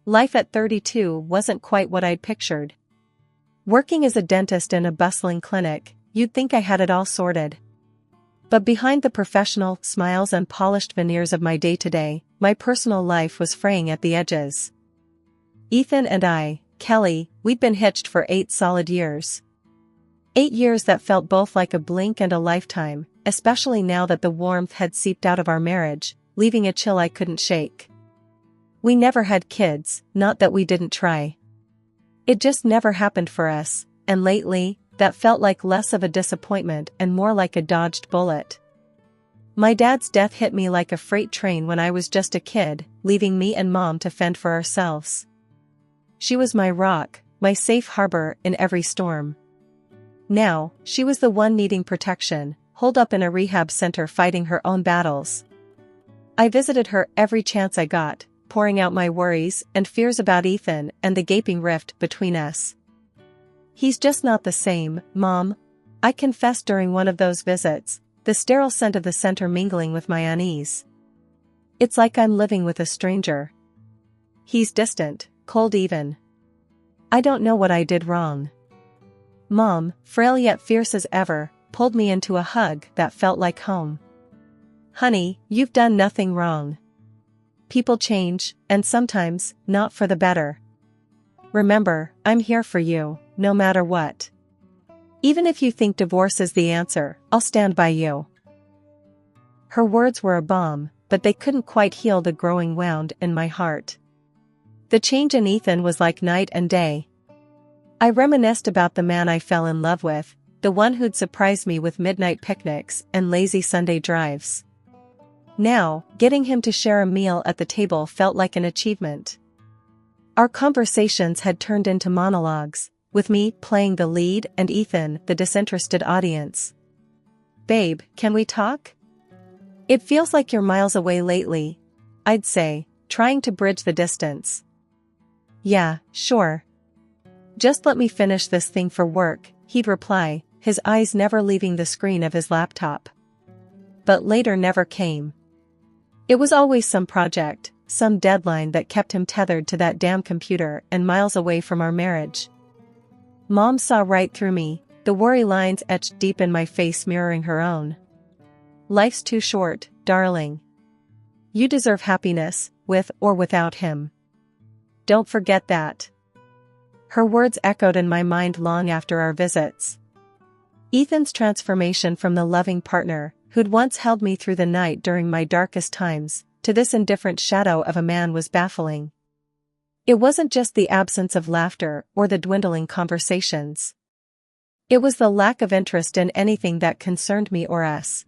Life at 32 wasn't quite what I'd pictured. Working as a dentist in a bustling clinic, you'd think I had it all sorted. But behind the professional smiles and polished veneers of my day-to-day, my personal life was fraying at the edges. Ethan and I, Kelly, we'd been hitched for 8 solid years. 8 years that felt both like a blink and a lifetime, especially now that the warmth had seeped out of our marriage, leaving a chill I couldn't shake. We never had kids, not that we didn't try. It just never happened for us, and lately, that felt like less of a disappointment and more like a dodged bullet. My dad's death hit me like a freight train when I was just a kid, leaving me and Mom to fend for ourselves. She was my rock, my safe harbor in every storm. Now, she was the one needing protection, holed up in a rehab center fighting her own battles. I visited her every chance I got, pouring out my worries and fears about Ethan and the gaping rift between us. "He's just not the same, Mom," I confessed during one of those visits, the sterile scent of the center mingling with my unease. "It's like I'm living with a stranger. He's distant, cold even. I don't know what I did wrong." Mom, frail yet fierce as ever, pulled me into a hug that felt like home. "Honey, you've done nothing wrong. People change, and sometimes, not for the better. Remember, I'm here for you, no matter what. Even if you think divorce is the answer, I'll stand by you." Her words were a balm, but they couldn't quite heal the growing wound in my heart. The change in Ethan was like night and day. I reminisced about the man I fell in love with, the one who'd surprised me with midnight picnics and lazy Sunday drives. Now, getting him to share a meal at the table felt like an achievement. Our conversations had turned into monologues, with me playing the lead and Ethan the disinterested audience. "Babe, can we talk? It feels like you're miles away lately," I'd say, trying to bridge the distance. "Yeah, sure. Just let me finish this thing for work," he'd reply, his eyes never leaving the screen of his laptop. But later never came. It was always some project, some deadline that kept him tethered to that damn computer and miles away from our marriage. Mom saw right through me, the worry lines etched deep in my face mirroring her own. "Life's too short, darling. You deserve happiness, with or without him. Don't forget that." Her words echoed in my mind long after our visits. Ethan's transformation from the loving partner, who'd once held me through the night during my darkest times, to this indifferent shadow of a man was baffling. It wasn't just the absence of laughter or the dwindling conversations. It was the lack of interest in anything that concerned me or us.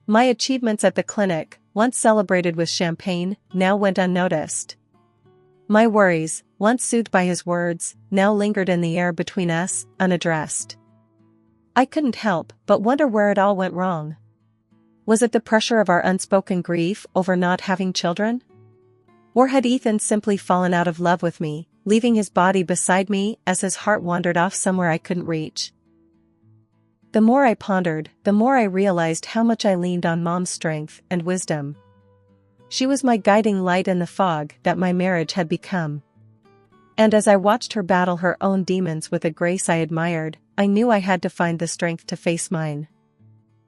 My achievements at the clinic, once celebrated with champagne, now went unnoticed. My worries, once soothed by his words, now lingered in the air between us, unaddressed. I couldn't help but wonder where it all went wrong. Was it the pressure of our unspoken grief over not having children? Or had Ethan simply fallen out of love with me, leaving his body beside me as his heart wandered off somewhere I couldn't reach? The more I pondered, the more I realized how much I leaned on Mom's strength and wisdom. She was my guiding light in the fog that my marriage had become. And as I watched her battle her own demons with a grace I admired, I knew I had to find the strength to face mine.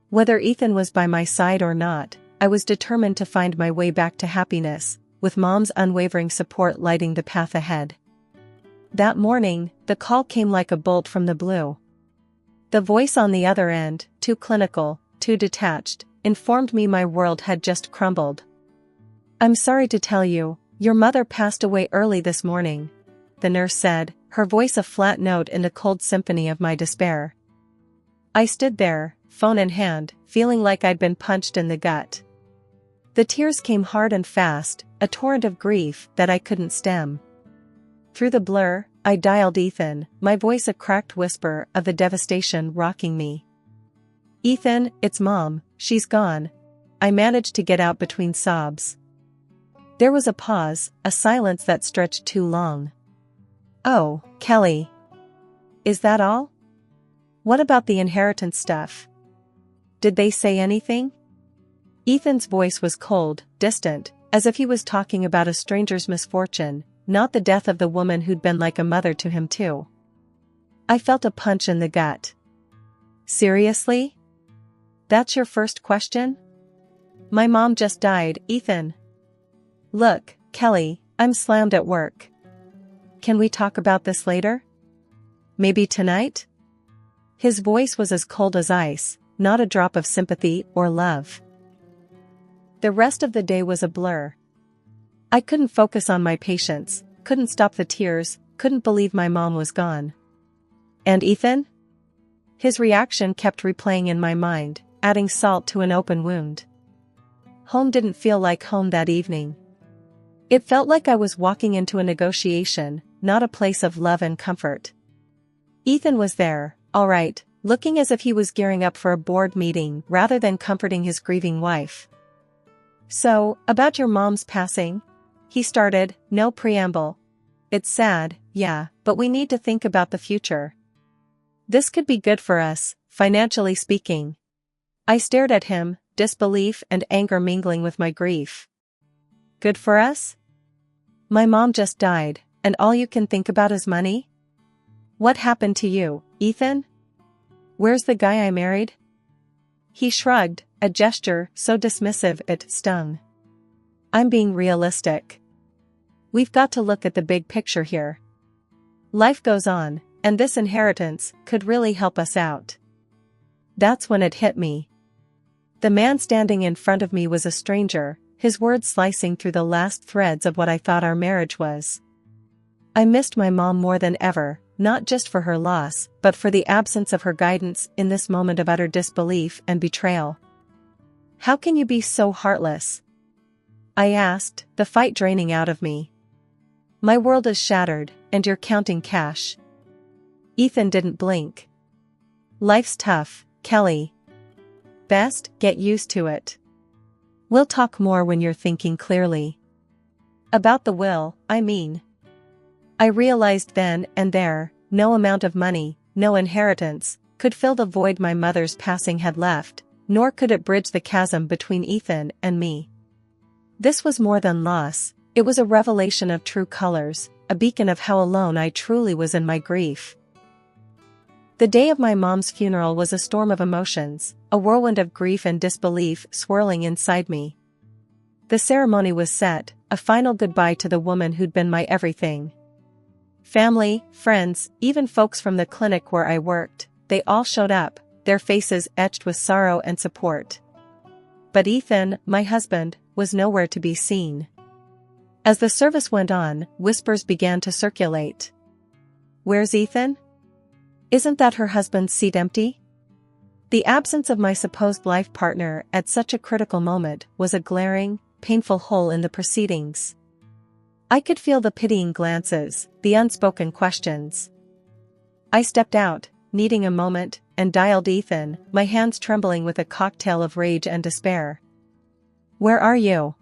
Whether Ethan was by my side or not, I was determined to find my way back to happiness, with Mom's unwavering support lighting the path ahead. That morning, the call came like a bolt from the blue. The voice on the other end, too clinical, too detached, informed me my world had just crumbled. "I'm sorry to tell you, your mother passed away early this morning," the nurse said, her voice a flat note in the cold symphony of my despair. I stood there, phone in hand, feeling like I'd been punched in the gut. The tears came hard and fast, a torrent of grief that I couldn't stem. Through the blur, I dialed Ethan, my voice a cracked whisper of the devastation rocking me. "Ethan, it's Mom, she's gone," I managed to get out between sobs. There was a pause, a silence that stretched too long. "Oh, Kelly. Is that all? What about the inheritance stuff? Did they say anything?" Ethan's voice was cold, distant, as if he was talking about a stranger's misfortune, not the death of the woman who'd been like a mother to him too. I felt a punch in the gut. Seriously? That's your first question? My mom just died, Ethan. Look, Kelly, I'm slammed at work. Can we talk about this later? Maybe tonight? His voice was as cold as ice, not a drop of sympathy or love. The rest of the day was a blur. I couldn't focus on my patients, couldn't stop the tears, couldn't believe my mom was gone. And Ethan? His reaction kept replaying in my mind, adding salt to an open wound. Home didn't feel like home that evening. It felt like I was walking into a negotiation, not a place of love and comfort. Ethan was there, all right, looking as if he was gearing up for a board meeting rather than comforting his grieving wife. So, about your mom's passing? He started, no preamble. It's sad, yeah, but we need to think about the future. This could be good for us, financially speaking. I stared at him, disbelief and anger mingling with my grief. Good for us? My mom just died, and all you can think about is money? What happened to you, Ethan? Where's the guy I married? He shrugged, a gesture so dismissive it stung. I'm being realistic. We've got to look at the big picture here. Life goes on, and this inheritance could really help us out. That's when it hit me. The man standing in front of me was a stranger, his words slicing through the last threads of what I thought our marriage was. I missed my mom more than ever, not just for her loss, but for the absence of her guidance in this moment of utter disbelief and betrayal. How can you be so heartless? I asked, the fight draining out of me. My world is shattered, and you're counting cash. Ethan didn't blink. Life's tough, Kelly. Best get used to it. We'll talk more when you're thinking clearly. About the will, I mean. I realized then and there, no amount of money, no inheritance, could fill the void my mother's passing had left, nor could it bridge the chasm between Ethan and me. This was more than loss, it was a revelation of true colors, a beacon of how alone I truly was in my grief. The day of my mom's funeral was a storm of emotions, a whirlwind of grief and disbelief swirling inside me. The ceremony was set, a final goodbye to the woman who'd been my everything. Family, friends, even folks from the clinic where I worked, they all showed up, their faces etched with sorrow and support. But Ethan, my husband, was nowhere to be seen. As the service went on, whispers began to circulate. Where's Ethan? Isn't that her husband's seat empty? The absence of my supposed life partner at such a critical moment was a glaring, painful hole in the proceedings. I could feel the pitying glances, the unspoken questions. I stepped out, needing a moment, and dialed Ethan, my hands trembling with a cocktail of rage and despair. Where are you?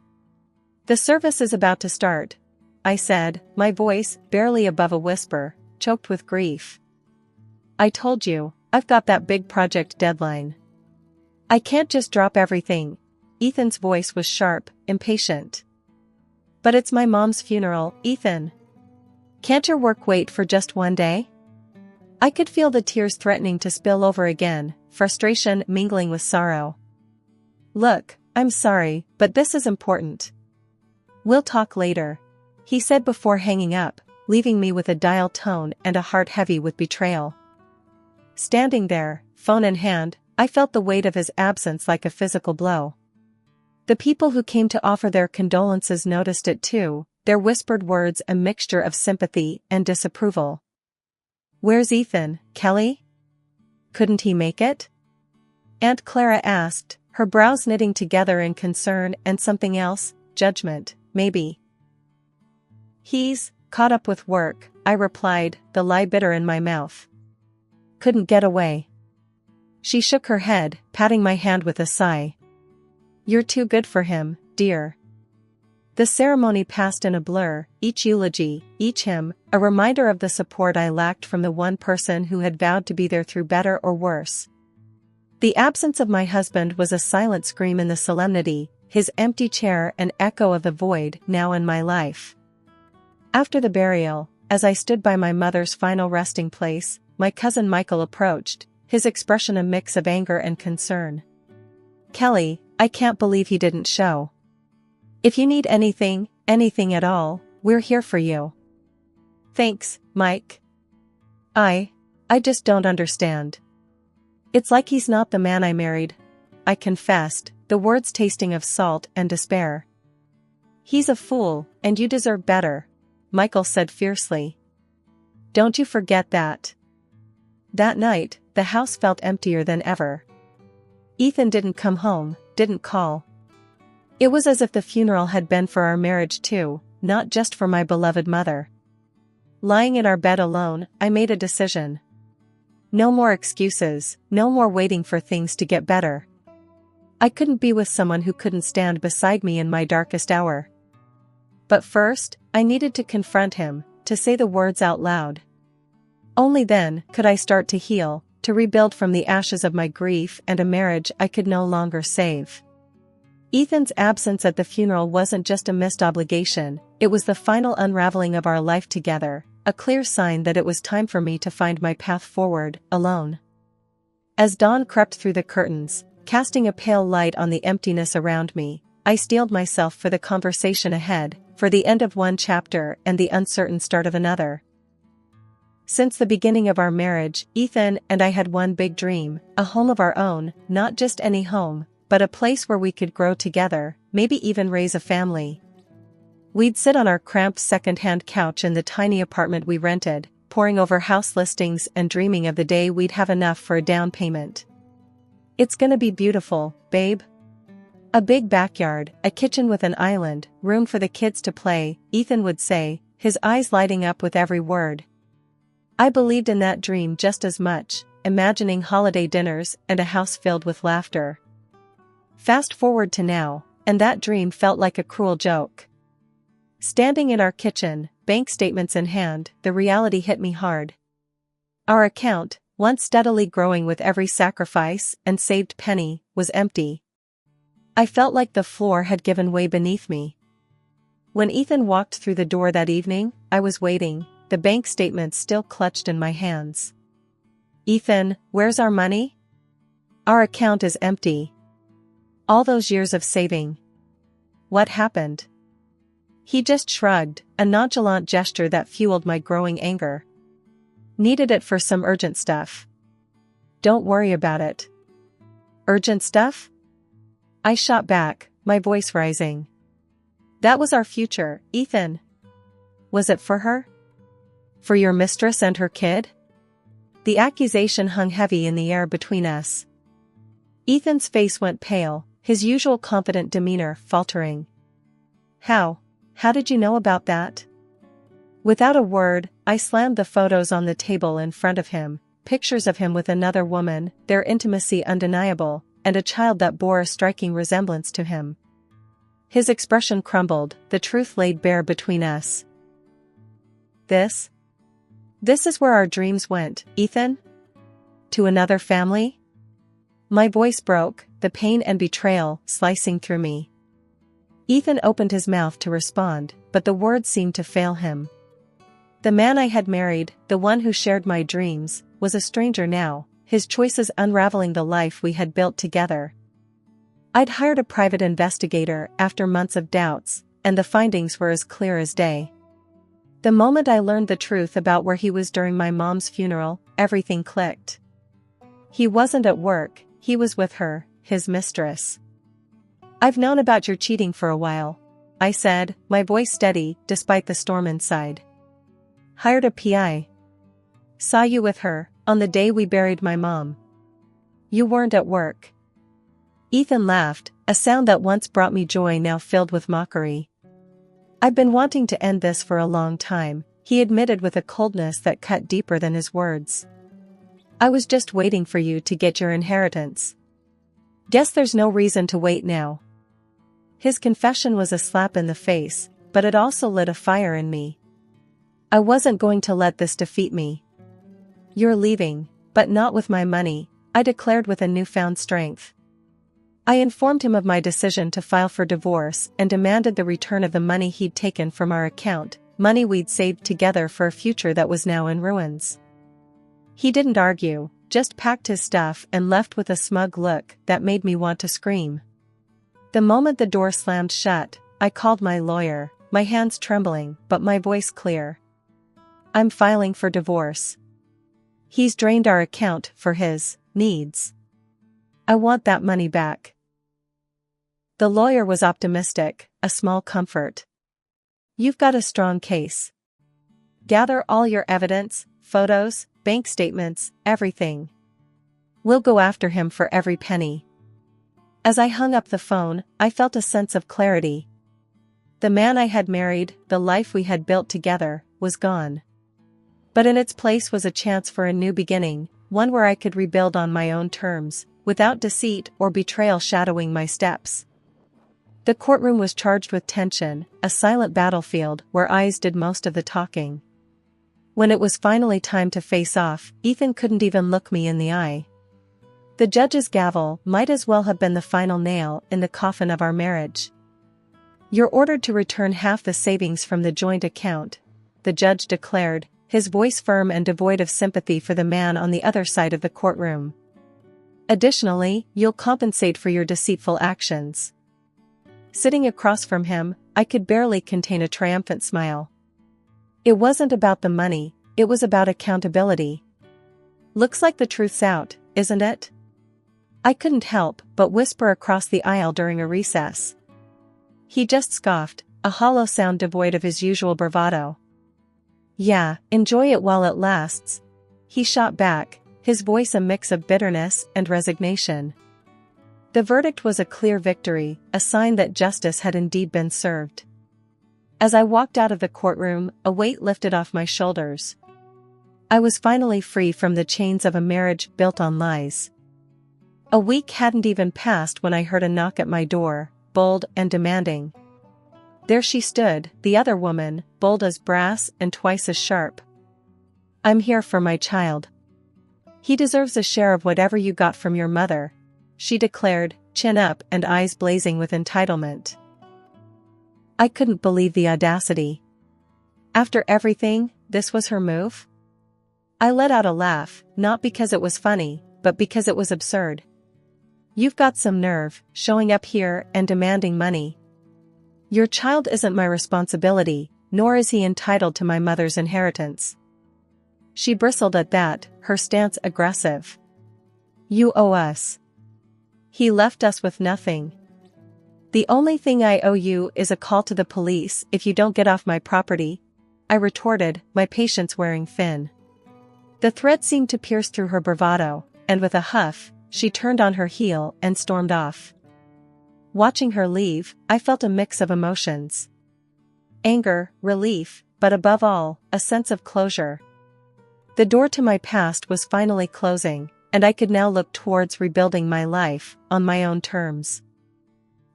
The service is about to start, I said, my voice, barely above a whisper, choked with grief. I told you, I've got that big project deadline. I can't just drop everything. Ethan's voice was sharp, impatient. But it's my mom's funeral, Ethan. Can't your work wait for just one day? I could feel the tears threatening to spill over again, frustration mingling with sorrow. Look, I'm sorry, but this is important. We'll talk later, he said before hanging up, leaving me with a dial tone and a heart heavy with betrayal. Standing there, phone in hand, I felt the weight of his absence like a physical blow. The people who came to offer their condolences noticed it too, their whispered words a mixture of sympathy and disapproval. Where's Ethan, Kelly? Couldn't he make it? Aunt Clara asked, her brows knitting together in concern and something else, judgment, maybe. He's caught up with work, I replied, the lie bitter in my mouth. Couldn't get away. She shook her head, patting my hand with a sigh. You're too good for him, dear. The ceremony passed in a blur, each eulogy, each hymn, a reminder of the support I lacked from the one person who had vowed to be there through better or worse. The absence of my husband was a silent scream in the solemnity, his empty chair an echo of the void now in my life. After the burial, as I stood by my mother's final resting place, my cousin Michael approached, his expression a mix of anger and concern. "Kelly, I can't believe he didn't show. If you need anything at all, we're here for you." "Thanks, Mike. I just don't understand. It's like he's not the man I married," I confessed, the words tasting of salt and despair. "He's a fool, and you deserve better," Michael said fiercely. "Don't you forget that." That night, the house felt emptier than ever. Ethan didn't come home, didn't call. It was as if the funeral had been for our marriage too, not just for my beloved mother. Lying in our bed alone, I made a decision. No more excuses, no more waiting for things to get better. I couldn't be with someone who couldn't stand beside me in my darkest hour. But first, I needed to confront him, to say the words out loud. Only then could I start to heal, to rebuild from the ashes of my grief and a marriage I could no longer save. Ethan's absence at the funeral wasn't just a missed obligation, it was the final unraveling of our life together, a clear sign that it was time for me to find my path forward, alone. As dawn crept through the curtains, casting a pale light on the emptiness around me, I steeled myself for the conversation ahead, for the end of one chapter and the uncertain start of another. Since the beginning of our marriage, Ethan and I had one big dream, a home of our own, not just any home, but a place where we could grow together, maybe even raise a family. We'd sit on our cramped second-hand couch in the tiny apartment we rented, poring over house listings and dreaming of the day we'd have enough for a down payment. "It's gonna be beautiful, babe." A big backyard, a kitchen with an island, room for the kids to play, Ethan would say, his eyes lighting up with every word. I believed in that dream just as much, imagining holiday dinners and a house filled with laughter. Fast forward to now, and that dream felt like a cruel joke. Standing in our kitchen, bank statements in hand, the reality hit me hard. Our account, once steadily growing with every sacrifice and saved penny, was empty. I felt like the floor had given way beneath me. When Ethan walked through the door that evening, I was waiting, the bank statements still clutched in my hands. "Ethan, where's our money? Our account is empty. All those years of saving. What happened?" He just shrugged, a nonchalant gesture that fueled my growing anger. "Needed it for some urgent stuff." "Don't worry about it." "Urgent stuff?" I shot back, my voice rising. "That was our future, Ethan." "Was it for her? For your mistress and her kid?" The accusation hung heavy in the air between us. Ethan's face went pale, his usual confident demeanor faltering. How did you know about that?" Without a word, I slammed the photos on the table in front of him, pictures of him with another woman, their intimacy undeniable, and a child that bore a striking resemblance to him. His expression crumbled, the truth laid bare between us. This is where our dreams went, Ethan? To another family?" My voice broke, the pain and betrayal slicing through me. Ethan opened his mouth to respond, but the words seemed to fail him. The man I had married, the one who shared my dreams, was a stranger now, his choices unraveling the life we had built together. I'd hired a private investigator after months of doubts, and the findings were as clear as day. The moment I learned the truth about where he was during my mom's funeral, everything clicked. He wasn't at work, he was with her, his mistress. "I've known about your cheating for a while," I said, my voice steady despite the storm inside. "Hired a PI. Saw you with her, on the day we buried my mom. You weren't at work." Ethan laughed, a sound that once brought me joy now filled with mockery. "I've been wanting to end this for a long time," he admitted with a coldness that cut deeper than his words. "I was just waiting for you to get your inheritance. Guess there's no reason to wait now." His confession was a slap in the face, but it also lit a fire in me. I wasn't going to let this defeat me. "You're leaving, but not with my money," I declared with a newfound strength. I informed him of my decision to file for divorce and demanded the return of the money he'd taken from our account, money we'd saved together for a future that was now in ruins. He didn't argue, just packed his stuff and left with a smug look that made me want to scream. The moment the door slammed shut, I called my lawyer, my hands trembling but my voice clear. I'm filing for divorce. He's drained our account for his needs. I want that money back. The lawyer was optimistic, a small comfort. You've got a strong case. Gather all your evidence, photos, bank statements, everything. We'll go after him for every penny. As I hung up the phone, I felt a sense of clarity. The man I had married, the life we had built together, was gone. But in its place was a chance for a new beginning, one where I could rebuild on my own terms, without deceit or betrayal shadowing my steps. The courtroom was charged with tension, a silent battlefield where eyes did most of the talking. When it was finally time to face off, Ethan couldn't even look me in the eye. The judge's gavel might as well have been the final nail in the coffin of our marriage. You're ordered to return half the savings from the joint account, the judge declared, his voice firm and devoid of sympathy for the man on the other side of the courtroom. Additionally, you'll compensate for your deceitful actions. Sitting across from him, I could barely contain a triumphant smile. It wasn't about the money, it was about accountability. Looks like the truth's out, isn't it? I couldn't help but whisper across the aisle during a recess. He just scoffed, a hollow sound devoid of his usual bravado. Yeah, enjoy it while it lasts, he shot back, his voice a mix of bitterness and resignation. The verdict was a clear victory, a sign that justice had indeed been served. As I walked out of the courtroom, a weight lifted off my shoulders. I was finally free from the chains of a marriage built on lies. A week hadn't even passed when I heard a knock at my door, bold and demanding. There she stood, the other woman, bold as brass and twice as sharp. I'm here for my child. He deserves a share of whatever you got from your mother, she declared, chin up and eyes blazing with entitlement. I couldn't believe the audacity. After everything, this was her move? I let out a laugh, not because it was funny, but because it was absurd. You've got some nerve, showing up here and demanding money. Your child isn't my responsibility, nor is he entitled to my mother's inheritance. She bristled at that, her stance aggressive. You owe us. He left us with nothing. The only thing I owe you is a call to the police if you don't get off my property, I retorted, my patience wearing thin. The threat seemed to pierce through her bravado, and with a huff, she turned on her heel and stormed off. Watching her leave, I felt a mix of emotions. Anger, relief, but above all, a sense of closure. The door to my past was finally closing, and I could now look towards rebuilding my life, on my own terms.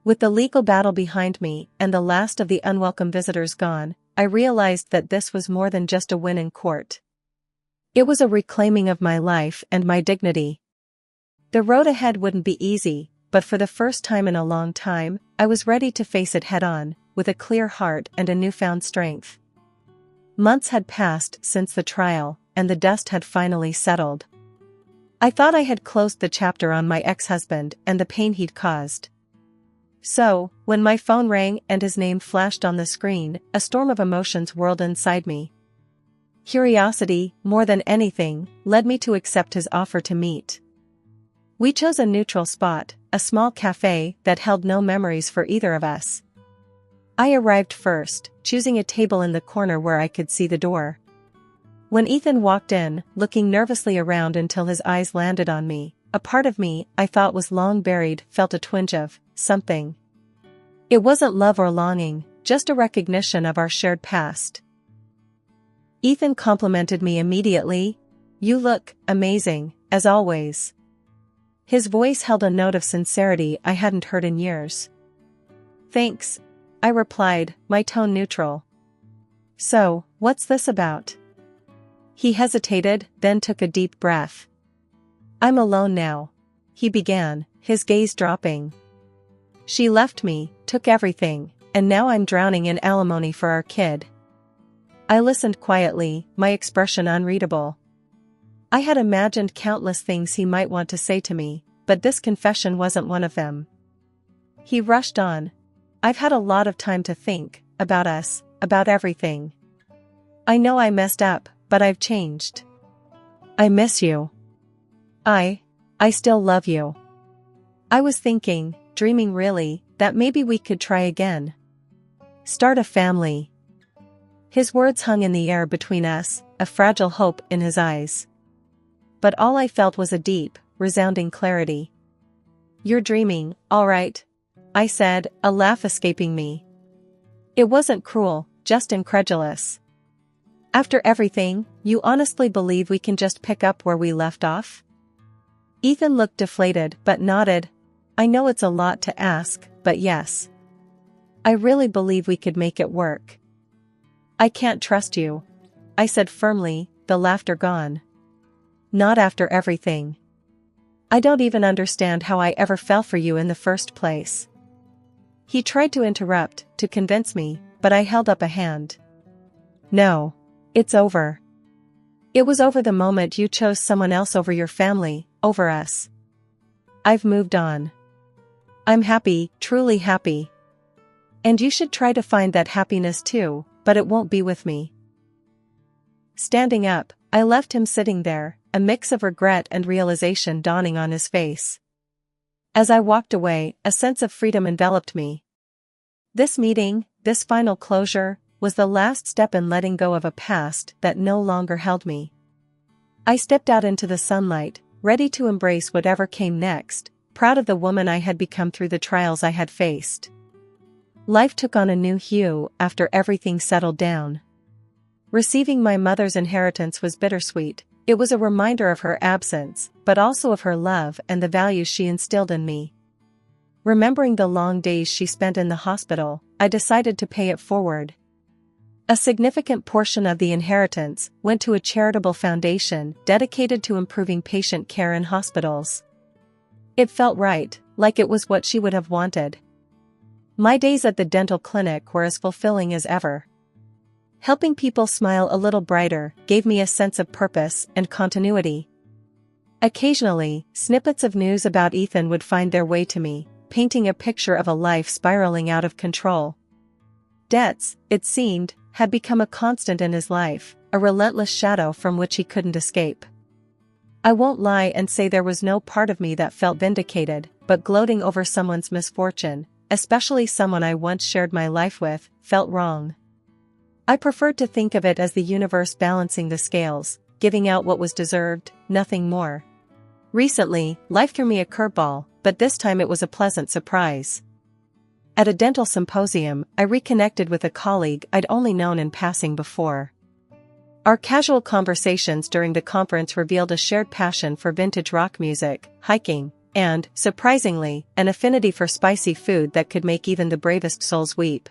With the legal battle behind me and the last of the unwelcome visitors gone, I realized that this was more than just a win in court. It was a reclaiming of my life and my dignity. The road ahead wouldn't be easy, but for the first time in a long time, I was ready to face it head-on, with a clear heart and a newfound strength. Months had passed since the trial, and the dust had finally settled. I thought I had closed the chapter on my ex-husband and the pain he'd caused. So, when my phone rang and his name flashed on the screen, a storm of emotions whirled inside me. Curiosity, more than anything, led me to accept his offer to meet. We chose a neutral spot, a small cafe that held no memories for either of us. I arrived first, choosing a table in the corner where I could see the door. When Ethan walked in, looking nervously around until his eyes landed on me, a part of me I thought was long buried felt a twinge of something. It wasn't love or longing, just a recognition of our shared past. Ethan complimented me immediately. You look amazing, as always. His voice held a note of sincerity I hadn't heard in years. Thanks, I replied, my tone neutral. So, what's this about? He hesitated, then took a deep breath. I'm alone now, he began, his gaze dropping. She left me, took everything, and now I'm drowning in alimony for our kid. I listened quietly, my expression unreadable. I had imagined countless things he might want to say to me, but this confession wasn't one of them. He rushed on. I've had a lot of time to think, about us, about everything. I know I messed up, but I've changed. I miss you. I still love you. I was thinking, dreaming really, that maybe we could try again. Start a family. His words hung in the air between us, a fragile hope in his eyes. But all I felt was a deep, resounding clarity. You're dreaming, all right, I said, a laugh escaping me. It wasn't cruel, just incredulous. After everything, you honestly believe we can just pick up where we left off? Ethan looked deflated but nodded. I know it's a lot to ask, but yes. I really believe we could make it work. I can't trust you, I said firmly, the laughter gone. Not after everything. I don't even understand how I ever fell for you in the first place. He tried to interrupt, to convince me, but I held up a hand. No. It's over. It was over the moment you chose someone else over your family, over us. I've moved on. I'm happy, truly happy. And you should try to find that happiness too, but it won't be with me. Standing up, I left him sitting there, a mix of regret and realization dawning on his face. As I walked away, a sense of freedom enveloped me. This meeting, this final closure, was the last step in letting go of a past that no longer held me. I stepped out into the sunlight, ready to embrace whatever came next, proud of the woman I had become through the trials I had faced. Life took on a new hue after everything settled down. Receiving my mother's inheritance was bittersweet. It was a reminder of her absence, but also of her love and the values she instilled in me. Remembering the long days she spent in the hospital, I decided to pay it forward. A significant portion of the inheritance went to a charitable foundation dedicated to improving patient care in hospitals. It felt right, like it was what she would have wanted. My days at the dental clinic were as fulfilling as ever. Helping people smile a little brighter gave me a sense of purpose and continuity. Occasionally, snippets of news about Ethan would find their way to me, painting a picture of a life spiraling out of control. Debts, it seemed, had become a constant in his life, a relentless shadow from which he couldn't escape. I won't lie and say there was no part of me that felt vindicated, but gloating over someone's misfortune, especially someone I once shared my life with, felt wrong. I preferred to think of it as the universe balancing the scales, giving out what was deserved, nothing more. Recently, life threw me a curveball, but this time it was a pleasant surprise. At a dental symposium, I reconnected with a colleague I'd only known in passing before. Our casual conversations during the conference revealed a shared passion for vintage rock music, hiking, and, surprisingly, an affinity for spicy food that could make even the bravest souls weep.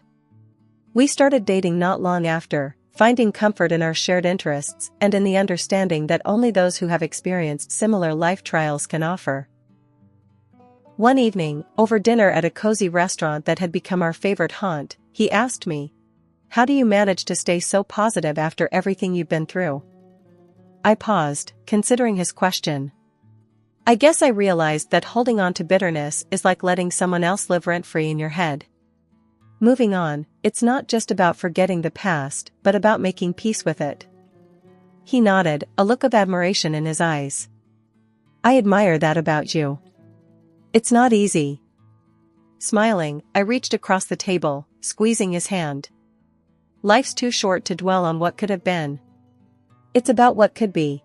We started dating not long after, finding comfort in our shared interests and in the understanding that only those who have experienced similar life trials can offer. One evening, over dinner at a cozy restaurant that had become our favorite haunt, he asked me, "How do you manage to stay so positive after everything you've been through?" I paused, considering his question. I guess I realized that holding on to bitterness is like letting someone else live rent-free in your head. Moving on, it's not just about forgetting the past, but about making peace with it. He nodded, a look of admiration in his eyes. I admire that about you. It's not easy. Smiling, I reached across the table, squeezing his hand. Life's too short to dwell on what could have been. It's about what could be.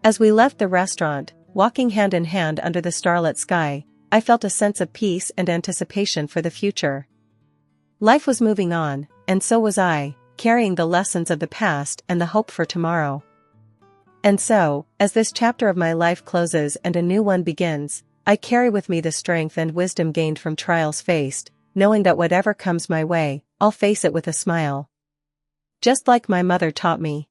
As we left the restaurant, walking hand in hand under the starlit sky, I felt a sense of peace and anticipation for the future. Life was moving on, and so was I, carrying the lessons of the past and the hope for tomorrow. And so, as this chapter of my life closes and a new one begins, I carry with me the strength and wisdom gained from trials faced, knowing that whatever comes my way, I'll face it with a smile. Just like my mother taught me.